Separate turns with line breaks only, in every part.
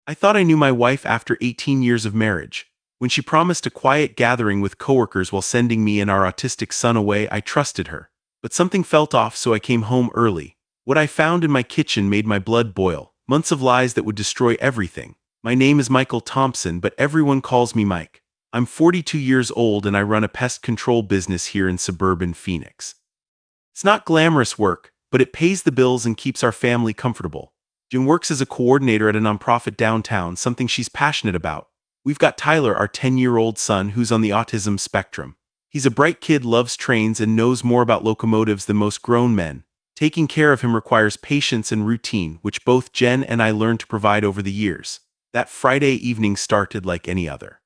I thought I knew my wife after 18 years of marriage. When she promised a quiet gathering with coworkers while sending me and our autistic son away, I trusted her. But something felt off, so I came home early. What I found in my kitchen made my blood boil. Months of lies that would destroy everything. My name is Michael Thompson, but everyone calls me Mike. I'm 42 years old and I run a pest control business here in suburban Phoenix. It's not glamorous work, but it pays the bills and keeps our family comfortable. Jen works as a coordinator at a nonprofit downtown, something she's passionate about. We've got Tyler, our 10-year-old son, who's on the autism spectrum. He's a bright kid, loves trains, and knows more about locomotives than most grown men. Taking care of him requires patience and routine, which both Jen and I learned to provide over the years. That Friday evening started like any other.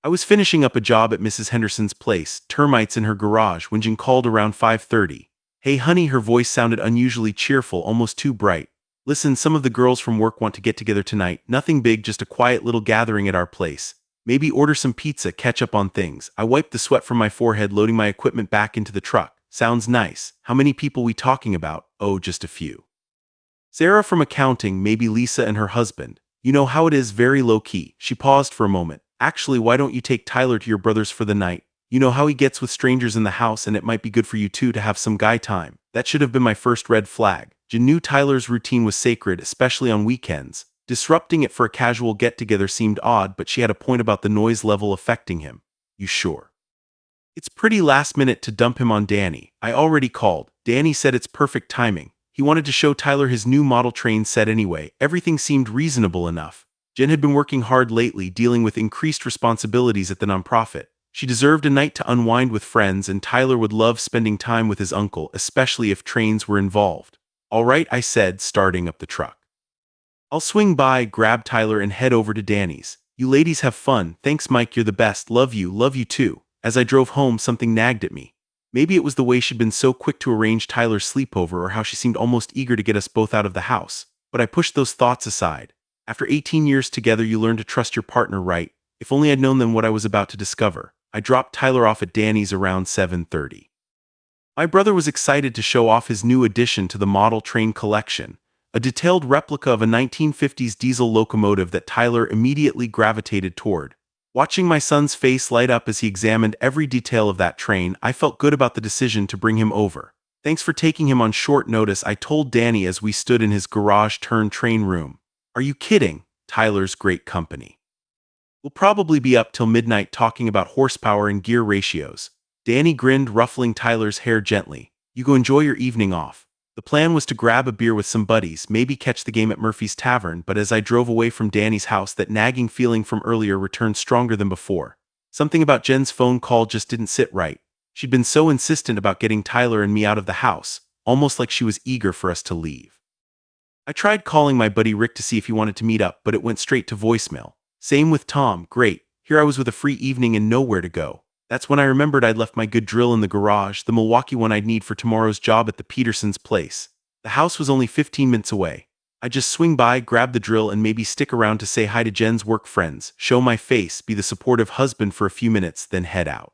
I was finishing up a job at Mrs. Henderson's place, termites in her garage, when Jen called around 5:30. "Hey honey," her voice sounded unusually cheerful, almost too bright. "Listen, some of the girls from work want to get together tonight. Nothing big, just a quiet little gathering at our place. Maybe order some pizza, catch up on things." I wiped the sweat from my forehead, loading my equipment back into the truck. "Sounds nice. How many people we talking about?" "Oh, just a few. Sarah from accounting, maybe Lisa and her husband. You know how it is, very low-key." She paused for a moment. "Actually, why don't you take Tyler to your brother's for the night? You know how he gets with strangers in the house, and it might be good for you too to have some guy time." That should have been my first red flag. Jen knew Tyler's routine was sacred, especially on weekends. Disrupting it for a casual get-together seemed odd, but she had a point about the noise level affecting him. "You sure? It's pretty last minute to dump him on Danny." "I already called. Danny said it's perfect timing. He wanted to show Tyler his new model train set anyway." Everything seemed reasonable enough. Jen had been working hard lately, dealing with increased responsibilities at the nonprofit. She deserved a night to unwind with friends, and Tyler would love spending time with his uncle, especially if trains were involved. "All right," I said, starting up the truck. "I'll swing by, grab Tyler, and head over to Danny's. You ladies have fun." "Thanks, Mike, you're the best. Love you too." As I drove home, something nagged at me. Maybe it was the way she'd been so quick to arrange Tyler's sleepover, or how she seemed almost eager to get us both out of the house. But I pushed those thoughts aside. After 18 years together, you learn to trust your partner, right? If only I'd known then what I was about to discover. I dropped Tyler off at Danny's around 7:30. My brother was excited to show off his new addition to the model train collection, a detailed replica of a 1950s diesel locomotive that Tyler immediately gravitated toward. Watching my son's face light up as he examined every detail of that train, I felt good about the decision to bring him over. "Thanks for taking him on short notice," I told Danny as we stood in his garage-turned-train room. "Are you kidding? Tyler's great company. We'll probably be up till midnight talking about horsepower and gear ratios." Danny grinned, ruffling Tyler's hair gently. "You go enjoy your evening off." The plan was to grab a beer with some buddies, maybe catch the game at Murphy's Tavern, but as I drove away from Danny's house, that nagging feeling from earlier returned stronger than before. Something about Jen's phone call just didn't sit right. She'd been so insistent about getting Tyler and me out of the house, almost like she was eager for us to leave. I tried calling my buddy Rick to see if he wanted to meet up, but it went straight to voicemail. Same with Tom. Great. Here I was with a free evening and nowhere to go. That's when I remembered I'd left my good drill in the garage, the Milwaukee one I'd need for tomorrow's job at the Petersons' place. The house was only 15 minutes away. I'd just swing by, grab the drill, and maybe stick around to say hi to Jen's work friends, show my face, be the supportive husband for a few minutes, then head out.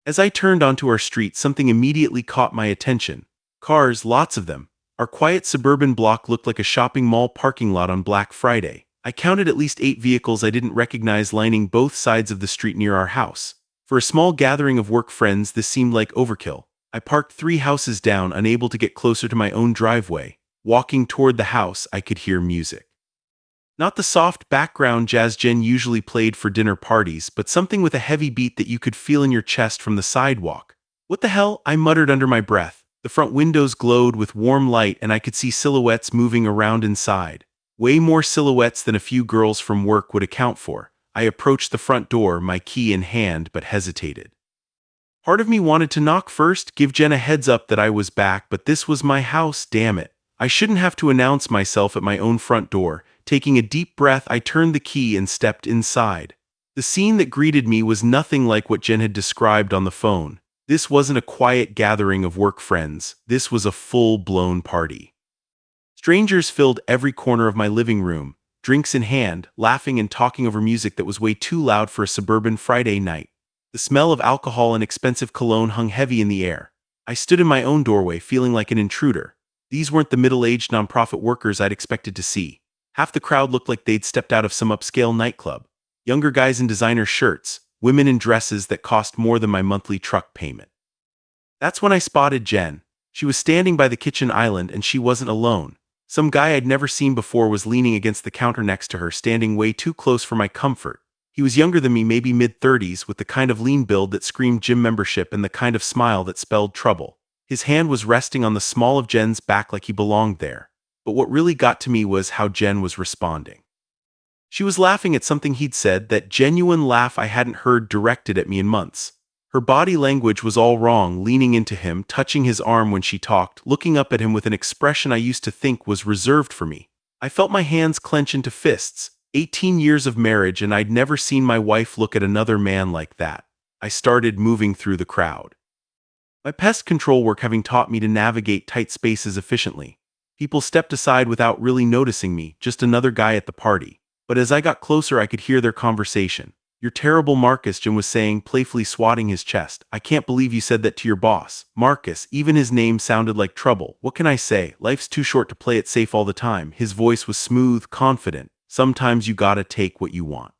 As I turned onto our street, something immediately caught my attention. Cars, lots of them. Our quiet suburban block looked like a shopping mall parking lot on Black Friday. I counted at least 8 vehicles I didn't recognize lining both sides of the street near our house. For a small gathering of work friends, this seemed like overkill. I parked 3 houses down, unable to get closer to my own driveway. Walking toward the house, I could hear music. Not the soft background jazz Jen usually played for dinner parties, but something with a heavy beat that you could feel in your chest from the sidewalk. "What the hell?" I muttered under my breath. The front windows glowed with warm light, and I could see silhouettes moving around inside. Way more silhouettes than a few girls from work would account for. I approached the front door, my key in hand, but hesitated. Part of me wanted to knock first, give Jen a heads up that I was back, but this was my house, damn it. I shouldn't have to announce myself at my own front door. Taking a deep breath, I turned the key and stepped inside. The scene that greeted me was nothing like what Jen had described on the phone. This wasn't a quiet gathering of work friends. This was a full-blown party. Strangers filled every corner of my living room, drinks in hand, laughing and talking over music that was way too loud for a suburban Friday night. The smell of alcohol and expensive cologne hung heavy in the air. I stood in my own doorway, feeling like an intruder. These weren't the middle-aged nonprofit workers I'd expected to see. Half the crowd looked like they'd stepped out of some upscale nightclub. Younger guys in designer shirts, women in dresses that cost more than my monthly truck payment. That's when I spotted Jen. She was standing by the kitchen island and she wasn't alone. Some guy I'd never seen before was leaning against the counter next to her, standing way too close for my comfort. He was younger than me, maybe mid-30s, with the kind of lean build that screamed gym membership and the kind of smile that spelled trouble. His hand was resting on the small of Jen's back like he belonged there. But what really got to me was how Jen was responding. She was laughing at something he'd said, that genuine laugh I hadn't heard directed at me in months. Her body language was all wrong, leaning into him, touching his arm when she talked, looking up at him with an expression I used to think was reserved for me. I felt my hands clench into fists. 18 years of marriage and I'd never seen my wife look at another man like that. I started moving through the crowd. My pest control work having taught me to navigate tight spaces efficiently. People stepped aside without really noticing me, just another guy at the party. But as I got closer I could hear their conversation. "You're terrible, Marcus," Jim was saying, playfully swatting his chest. "I can't believe you said that to your boss." Marcus, even his name sounded like trouble. What can I say? Life's too short to play it safe all the time. His voice was smooth, confident. Sometimes you gotta take what you want.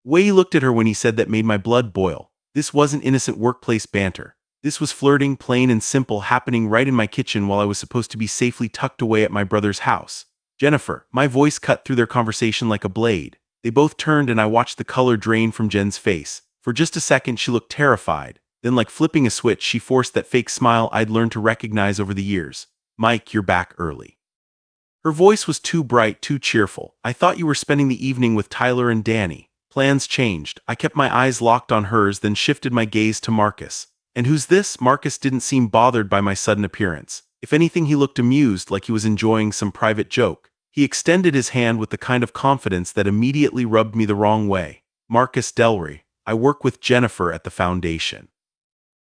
The way he looked at her when he said that made my blood boil. This wasn't innocent workplace banter. This was flirting, plain and simple, happening right in my kitchen while I was supposed to be safely tucked away at my brother's house. "Jennifer," my voice cut through their conversation like a blade. They both turned and I watched the color drain from Jen's face. For just a second she looked terrified. Then, like flipping a switch, she forced that fake smile I'd learned to recognize over the years. "Mike, you're back early." Her voice was too bright, too cheerful. "I thought you were spending the evening with Tyler and Danny." Plans changed. I kept my eyes locked on hers, then shifted my gaze to Marcus. "And who's this?" Marcus didn't seem bothered by my sudden appearance. If anything, he looked amused, like he was enjoying some private joke. He extended his hand with the kind of confidence that immediately rubbed me the wrong way. "Marcus Delry. I work with Jennifer at the foundation."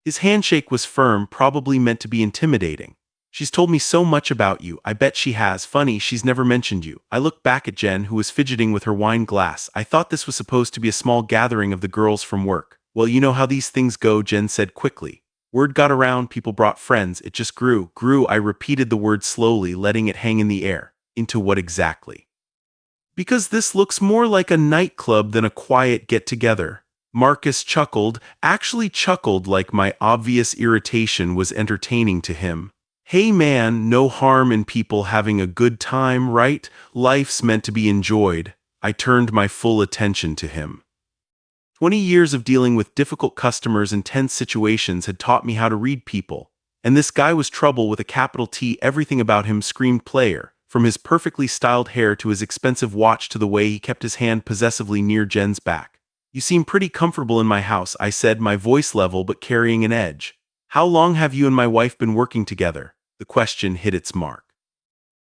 His handshake was firm, probably meant to be intimidating. "She's told me so much about you. I bet she has. Funny, she's never mentioned you." I looked back at Jen, who was fidgeting with her wine glass. "I thought this was supposed to be a small gathering of the girls from work." "Well, you know how these things go," Jen said quickly. "Word got around, people brought friends. It just grew." "Grew," I repeated the word slowly, letting it hang in the air. "Into what exactly?" "Because this looks more like a nightclub than a quiet get-together." Marcus chuckled, actually chuckled like my obvious irritation was entertaining to him. "Hey man, no harm in people having a good time, right? Life's meant to be enjoyed." I turned my full attention to him. 20 years of dealing with difficult customers and tense situations had taught me how to read people. And this guy was trouble with a capital T. Everything about him screamed player, from his perfectly styled hair to his expensive watch to the way he kept his hand possessively near Jen's back. "You seem pretty comfortable in my house," I said, my voice level but carrying an edge. "How long have you and my wife been working together?" The question hit its mark.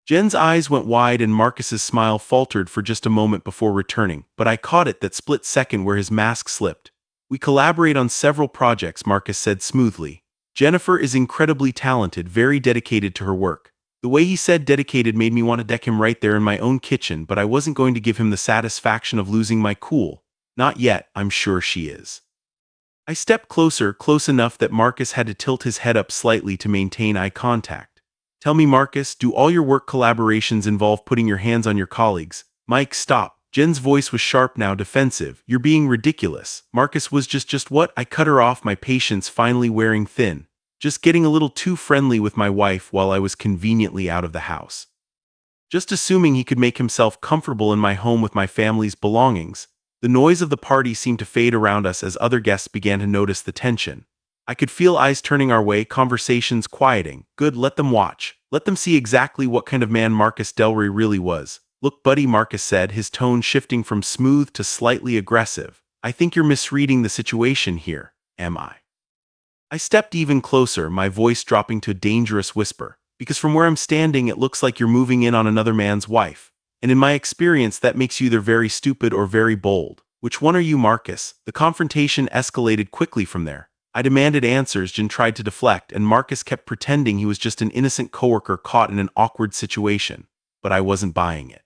Jen's eyes went wide and Marcus's smile faltered for just a moment before returning, but I caught it that split second where his mask slipped. "We collaborate on several projects," Marcus said smoothly. "Jennifer is incredibly talented, very dedicated to her work." The way he said dedicated made me want to deck him right there in my own kitchen, but I wasn't going to give him the satisfaction of losing my cool. "Not yet, I'm sure she is." I stepped closer, close enough that Marcus had to tilt his head up slightly to maintain eye contact. "Tell me, Marcus, do all your work collaborations involve putting your hands on your colleagues?" "Mike, stop." Jen's voice was sharp now, defensive. "You're being ridiculous." Marcus was just what? I cut her off, my patience finally wearing thin. "Just getting a little too friendly with my wife while I was conveniently out of the house. Just assuming he could make himself comfortable in my home with my family's belongings." The noise of the party seemed to fade around us as other guests began to notice the tension. I could feel eyes turning our way, conversations quieting. "Good, let them watch. Let them see exactly what kind of man Marcus Delry really was." "Look, buddy," Marcus said, his tone shifting from smooth to slightly aggressive. "I think you're misreading the situation here." "Am I?" I stepped even closer, my voice dropping to a dangerous whisper. "Because from where I'm standing, it looks like you're moving in on another man's wife. And in my experience, that makes you either very stupid or very bold. Which one are you, Marcus?" The confrontation escalated quickly from there. I demanded answers. Jen tried to deflect, and Marcus kept pretending he was just an innocent coworker caught in an awkward situation. But I wasn't buying it.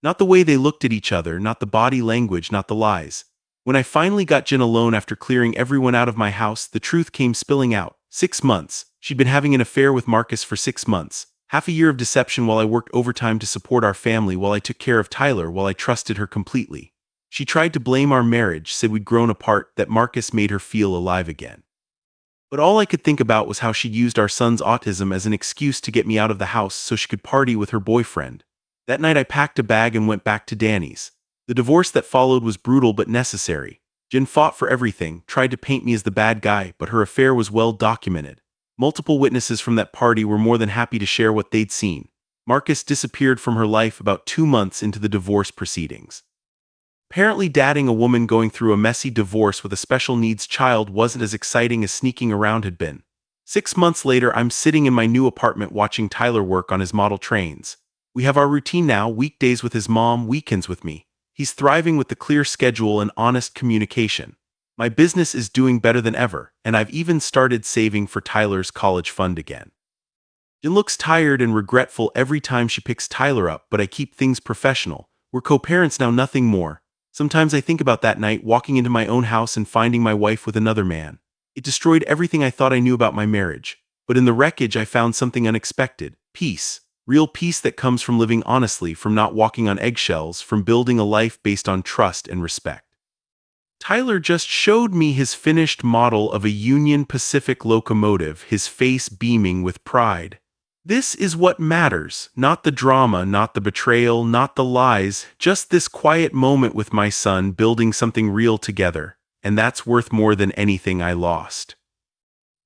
Not the way they looked at each other, not the body language, not the lies. When I finally got Jen alone after clearing everyone out of my house, the truth came spilling out. 6 months. She'd been having an affair with Marcus for 6 months. Half a year of deception while I worked overtime to support our family while I took care of Tyler while I trusted her completely. She tried to blame our marriage, said we'd grown apart, that Marcus made her feel alive again. But all I could think about was how she'd used our son's autism as an excuse to get me out of the house so she could party with her boyfriend. That night I packed a bag and went back to Danny's. The divorce that followed was brutal but necessary. Jen fought for everything, tried to paint me as the bad guy, but her affair was well documented. Multiple witnesses from that party were more than happy to share what they'd seen. Marcus disappeared from her life about 2 months into the divorce proceedings. Apparently, dating a woman going through a messy divorce with a special needs child wasn't as exciting as sneaking around had been. 6 months later, I'm sitting in my new apartment watching Tyler work on his model trains. We have our routine now, weekdays with his mom, weekends with me. He's thriving with the clear schedule and honest communication. My business is doing better than ever, and I've even started saving for Tyler's college fund again. Jen looks tired and regretful every time she picks Tyler up, but I keep things professional. We're co-parents now, nothing more. Sometimes I think about that night, walking into my own house and finding my wife with another man. It destroyed everything I thought I knew about my marriage. But in the wreckage, I found something unexpected. Peace. Real peace that comes from living honestly, from not walking on eggshells, from building a life based on trust and respect. Tyler just showed me his finished model of a Union Pacific locomotive, his face beaming with pride. This is what matters, not the drama, not the betrayal, not the lies, just this quiet moment with my son building something real together, and that's worth more than anything I lost.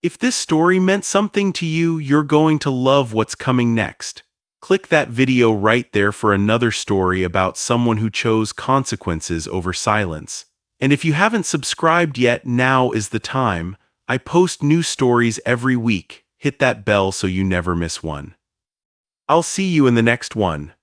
If this story meant something to you, you're going to love what's coming next. Click that video right there for another story about someone who chose consequences over silence. And if you haven't subscribed yet, now is the time. I post new stories every week. Hit that bell so you never miss one. I'll see you in the next one.